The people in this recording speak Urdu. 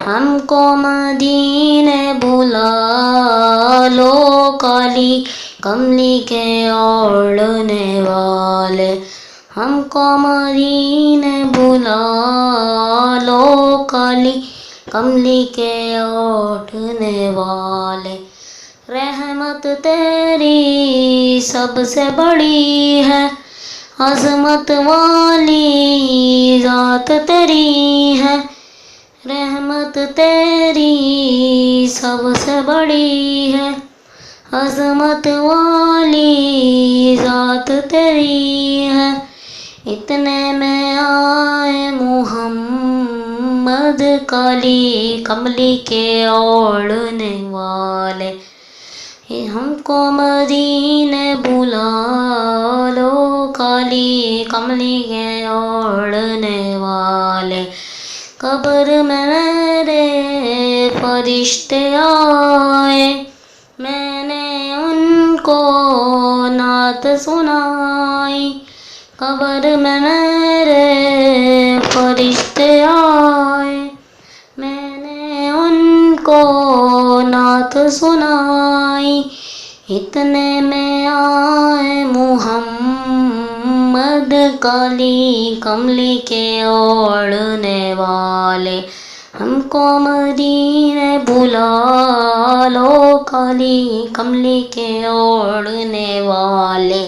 ہم کو مدینے بلا لو کالی کملی کے اوڑھنے والے، ہم کو مدینے بلا لو کالی کملی کے اوڑھنے والے، رحمت تیری سب سے بڑی ہے، عظمت والی ذات تیری ہے، رحمت تیری سب سے بڑی ہے، عظمت والی ذات تیری ہے، اتنے میں آئے محمد کالی کملی کے اوڑھنے والے، ہم کو مدینے بلا لو کالی کملی کے اوڑھنے والے، قبر میں میرے فرشتے آئے، میں نے ان کو نعت سنائی، قبر میں میرے فرشتے آئے، میں نے ان کو نعت سنائی، اتنے میں آئے محمد کالی کملی کے اوڑھنے والے، ہم کو مدینے بلا لو کالی کملی کے اوڑھنے والے۔